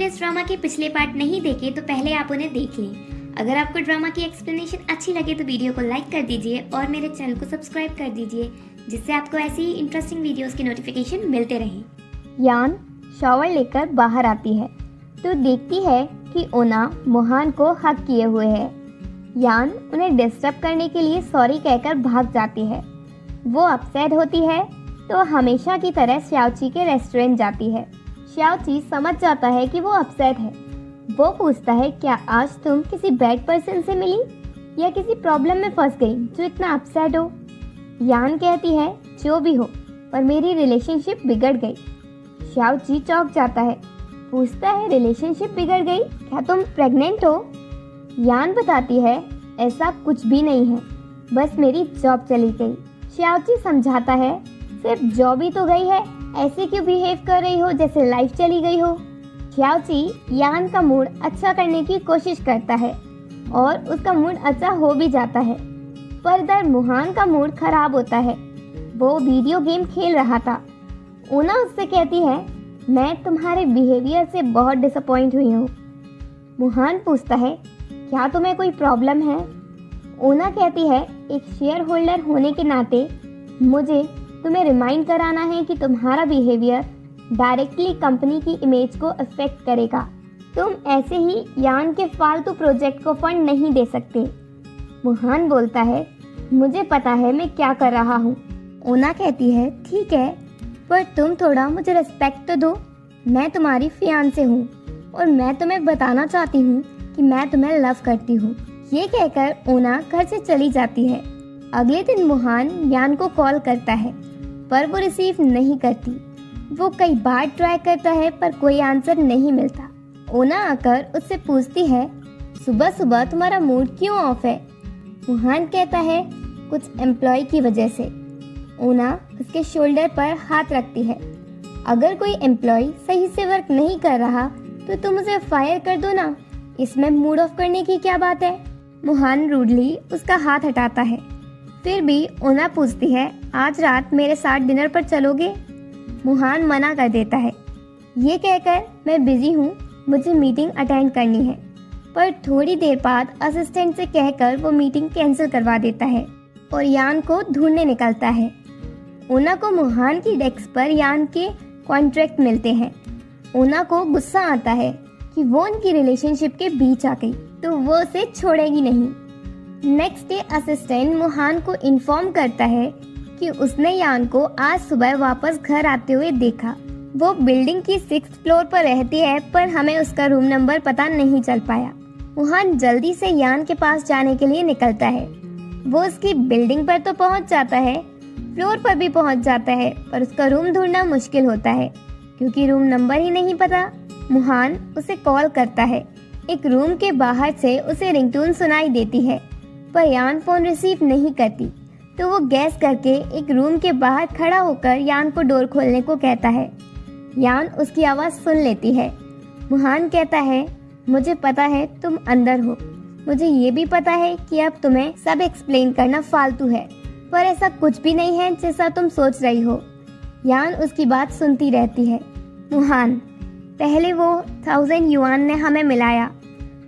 आपने इस ड्रामा के पिछले पार्ट नहीं देखे तो पहले आप उन्हें देख लें। अगर आपको ड्रामा की एक्सप्लेनेशन अच्छी लगे तो वीडियो को लाइक कर दीजिए और मेरे चैनल को सब्सक्राइब कर दीजिए, जिससे आपको ऐसी ही इंटरेस्टिंग वीडियोस की नोटिफिकेशन मिलते रहें। यान शॉवर लेकर बाहर आती है तो देखती है कि ओना मोहान को हक किए हुए है। यान उन्हें डिस्टर्ब करने के लिए सॉरी कहकर भाग जाती है। वो अपसेट होती है तो हमेशा की तरह श्याओची के रेस्टोरेंट जाती है। श्याओची समझ जाता है कि वो अपसेट है। वो पूछता है, क्या आज तुम किसी बैड पर्सन से मिली या किसी प्रॉब्लम में फंस गई जो इतना अपसेट हो? यान कहती है, जो भी हो, पर मेरी रिलेशनशिप बिगड़ गई। श्याओची चौंक जाता है, पूछता है, रिलेशनशिप बिगड़ गई? क्या तुम प्रेग्नेंट हो? यान बताती है, ऐसा कुछ भी नहीं है, बस मेरी जॉब चली गई। श्याओची समझाता है, सिर्फ जॉब ही तो गई है, ऐसे क्यों बिहेव कर रही हो जैसे लाइफ चली गई हो। श्याओची यान का मूड अच्छा करने की कोशिश करता है और उसका मूड अच्छा हो भी जाता है, पर इधर मोहान का मूड खराब होता है। वो वीडियो गेम खेल रहा था। ओना उससे कहती है, मैं तुम्हारे बिहेवियर से बहुत डिसअपॉइंट हुई हूँ। मोहान पूछता है, क्या तुम्हें कोई प्रॉब्लम है? ओना कहती है, एक शेयर होल्डर होने के नाते मुझे तुम्हें रिमाइंड कराना है कि तुम्हारा बिहेवियर डायरेक्टली कंपनी की इमेज को अफेक्ट करेगा। तुम ऐसे ही यान के फालतू प्रोजेक्ट को फंड नहीं दे सकते। मोहान बोलता है, मुझे पता है मैं क्या कर रहा हूँ। ओना कहती है, ठीक है, पर तुम थोड़ा मुझे रिस्पेक्ट तो दो। मैं तुम्हारी फियांसे हूँ और मैं तुम्हें बताना चाहती हूँ कि मैं तुम्हें लव करती हूँ। ये कहकर ओना घर से चली जाती है। अगले दिन मोहान यान को कॉल करता है, पर वो रिसीव नहीं करती। वो कई बार ट्राई करता है पर कोई आंसर नहीं मिलता। ओना आकर उससे पूछती है, सुबह सुबह तुम्हारा मूड क्यों ऑफ है? मोहान कहता है, कुछ एम्प्लॉय की वजह से। ओना उसके शोल्डर पर हाथ रखती है, अगर कोई एम्प्लॉय सही से वर्क नहीं कर रहा तो तुम उसे फायर कर दो ना, इसमें मूड ऑफ करने की क्या बात है? मोहान रूडली उसका हाथ हटाता है। फिर भी ओना पूछती है, आज रात मेरे साथ डिनर पर चलोगे? मोहान मना कर देता है, ये कहकर, मैं बिजी हूँ, मुझे मीटिंग अटेंड करनी है। पर थोड़ी देर बाद असिस्टेंट से कहकर वो मीटिंग कैंसिल करवा देता है और यान को ढूंढने निकलता है। ओना को मोहान की डेस्क पर यान के कॉन्ट्रैक्ट मिलते हैं। ओना को गुस्सा आता है कि वो उनकी रिलेशनशिप के बीच आ गई तो वो उसे छोड़ेगी नहीं। नेक्स्ट डे असिस्टेंट मोहान को इन्फॉर्म करता है कि उसने यान को आज सुबह वापस घर आते हुए देखा। वो बिल्डिंग की 6th फ्लोर पर रहती है, पर हमें उसका रूम नंबर पता नहीं चल पाया। मोहान जल्दी से यान के पास जाने के लिए निकलता है। वो उसकी बिल्डिंग पर तो पहुंच जाता है, फ्लोर पर भी पहुंच जाता है, पर उसका रूम ढूंढना मुश्किल होता है क्योंकि रूम नंबर ही नहीं पता। मोहान उसे कॉल करता है। एक रूम के बाहर से उसे रिंगटोन सुनाई देती है, पर यान फोन रिसीव नहीं करती, तो वो गैस करके एक रूम के बाहर खड़ा होकर यान को डोर खोलने को कहता है। यान उसकी आवाज़ सुन लेती है। मोहान कहता है, मुझे पता है तुम अंदर हो, मुझे ये भी पता है कि अब तुम्हें सब एक्सप्लेन करना फालतू है, पर ऐसा कुछ भी नहीं है जैसा तुम सोच रही हो। यान उसकी बात सुनती रहती है। मोहान, पहले वो 1000 युआन ने हमें मिलाया,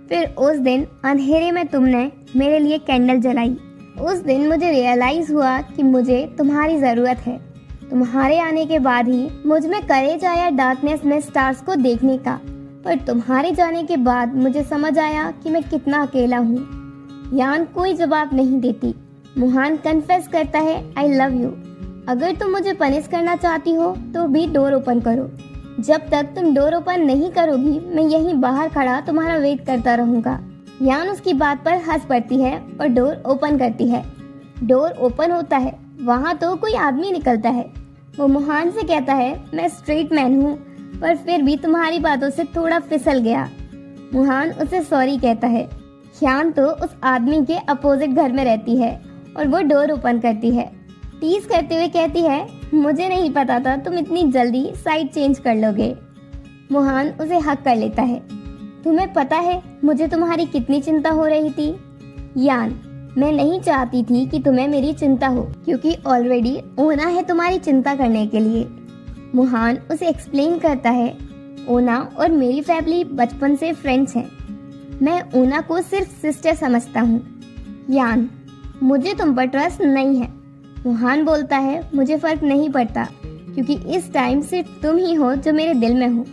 फिर उस दिन अंधेरे में तुमने मेरे लिए कैंडल जलाई। उस दिन मुझे रियलाइज हुआ कि मुझे तुम्हारी ज़रूरत है। तुम्हारे आने के बाद ही मुझ में करेज आया डार्कनेस में स्टार्स को देखने का, पर तुम्हारे जाने के बाद मुझे समझ आया कि मैं कितना अकेला हूँ। यान कोई जवाब नहीं देती। मोहान कन्फेस करता है, आई लव यू। अगर तुम मुझे पनिश करना चाहती हो तो भी डोर ओपन करो। जब तक तुम डोर ओपन नहीं करोगी मैं यहीं बाहर खड़ा तुम्हारा वेट करता रहूंगा। यान उसकी बात पर हंस पड़ती है और डोर ओपन करती है। डोर ओपन होता है, वहाँ तो कोई आदमी निकलता है। वो मोहान से कहता है, मैं स्ट्रेट मैन हूँ, पर फिर भी तुम्हारी बातों से थोड़ा फिसल गया। मोहान उसे सॉरी कहता है। यान तो उस आदमी के अपोजिट घर में रहती है और वो डोर ओपन करती है। टीज करते हुए कहती है, मुझे नहीं पता था तुम इतनी जल्दी साइड चेंज कर लोगे। मोहान उसे हक कर लेता है। तुम्हें पता है मुझे तुम्हारी कितनी चिंता हो रही थी? यान, मैं नहीं चाहती थी कि तुम्हें मेरी चिंता हो, क्योंकि ऑलरेडी ओना है तुम्हारी चिंता करने के लिए। मोहान उसे एक्सप्लेन करता है, ओना और मेरी फैमिली बचपन से फ्रेंड्स हैं। मैं ओना को सिर्फ सिस्टर समझता हूँ। यान, मुझे तुम पर ट्रस्ट नहीं है। मुहान बोलता है, मुझे फर्क नहीं पड़ता क्योंकि इस टाइम सिर्फ तुम ही हो जो मेरे दिल में हो।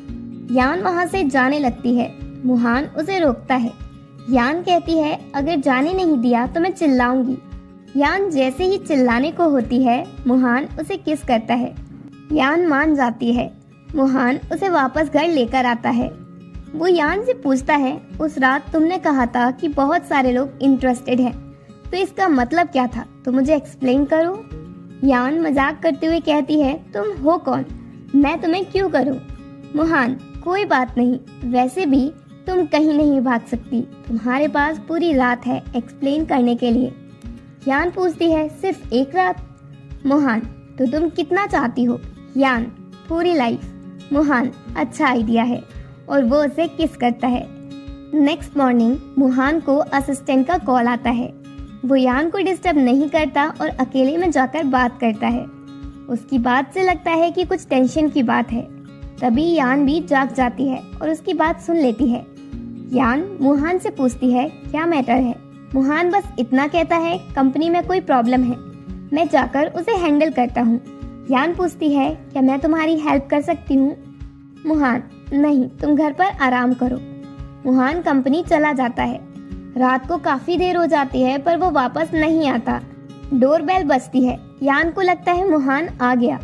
यान वहाँ से जाने लगती है। मुहान उसे रोकता है। यान कहती है, अगर जाने नहीं दिया तो मैं चिल्लाऊंगी। यान जैसे ही चिल्लाने को होती है, मुहान उसे किस करता है। यान मान जाती है। मुहान उसे वापस घर लेकर आता है। वो यान से पूछता है, उस रात तुमने कहा था कि बहुत सारे लोग इंटरेस्टेड हैं, तो इसका मतलब क्या था? तो मुझे एक्सप्लेन करो। यान मजाक करते हुए कहती है, तुम हो कौन? मैं तुम्हें क्यों करूं? मुहान, कोई बात नहीं, वैसे भी तुम कहीं नहीं भाग सकती, तुम्हारे पास पूरी रात है एक्सप्लेन करने के लिए। यान पूछती है, सिर्फ एक रात? मुहान, तो तुम कितना चाहती हो? यान, पूरी लाइफ। मुहान, अच्छा आइडिया है, और वो उसे किस करता है। नेक्स्ट मॉर्निंग मुहान को असिस्टेंट का कॉल आता है। वो यान को डिस्टर्ब नहीं करता और अकेले में जाकर बात करता है। उसकी बात से लगता है कि कुछ टेंशन की बात है। तभी यान भी जाग जाती है और उसकी बात सुन लेती है। यान मुहान से पूछती है, क्या मैटर है? मुहान बस इतना कहता है, कंपनी में कोई प्रॉब्लम है, मैं जाकर उसे हैंडल करता हूँ। यान पूछती है, क्या मैं तुम्हारी हेल्प कर सकती हूँ? मुहान, नहीं, तुम घर पर आराम करो। मुहान कंपनी चला जाता है। रात को काफी देर हो जाती है पर वो वापस नहीं आता। डोरबेल बजती है। यान को लगता है मुहान आ गया।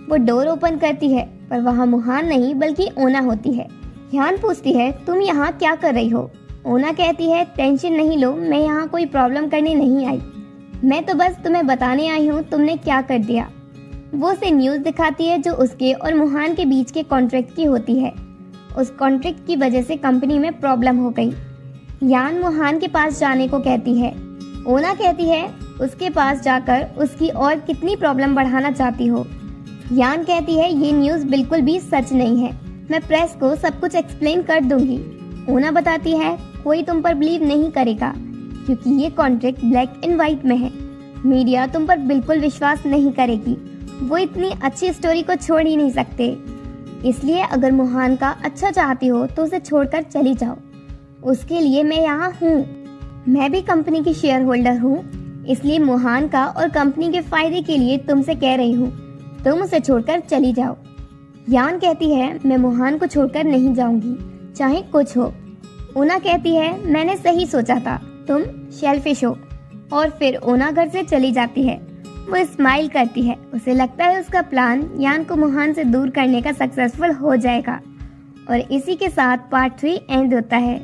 वो डोर ओपन करती है पर वहाँ मुहान नहीं बल्कि ओना होती है। यान पूछती है, तुम यहाँ क्या कर रही हो? ओना कहती है, टेंशन नहीं लो, मैं यहाँ कोई प्रॉब्लम करने नहीं आई, मैं तो बस तुम्हें बताने आई हूँ तुमने क्या कर दिया। वो उसे न्यूज़ दिखाती है जो उसके और मुहान के बीच के कॉन्ट्रैक्ट की होती है। उस कॉन्ट्रैक्ट की वजह से कंपनी में प्रॉब्लम हो गई। यान मुहान के पास जाने को कहती है। ओना कहती है, उसके पास जाकर उसकी और कितनी प्रॉब्लम बढ़ाना चाहती हो। यान कहती है, ये न्यूज़ बिल्कुल भी सच नहीं है, मैं प्रेस को सब कुछ एक्सप्लेन कर दूंगी। ओना बताती है, कोई तुम पर बिलीव नहीं करेगा क्योंकि ये कॉन्ट्रैक्ट ब्लैक एंड व्हाइट में है। मीडिया तुम पर बिल्कुल विश्वास नहीं करेगी, वो इतनी अच्छी स्टोरी को छोड़ ही नहीं सकते। इसलिए अगर मुहान का अच्छा चाहती हो तो उसे छोड़कर चली जाओ, उसके लिए मैं यहाँ हूँ। मैं भी कंपनी की शेयर होल्डर हूँ, इसलिए मुहान का और कंपनी के फायदे के लिए तुमसे कह रही हूँ, तुम उसे छोड़कर चली जाओ। यान कहती है, मैं मुहान को छोड़कर नहीं जाऊंगी, चाहे कुछ हो। ओना कहती है, मैंने सही सोचा था, तुम शेलफिश हो। और फिर ओना घर से चली जाती है। वो स्माइल करती है, उसे लगता है उसका प्लान यान को मुहान से दूर करने का सक्सेसफुल हो जाएगा। और इसी के साथ पार्ट 3 एंड होता है।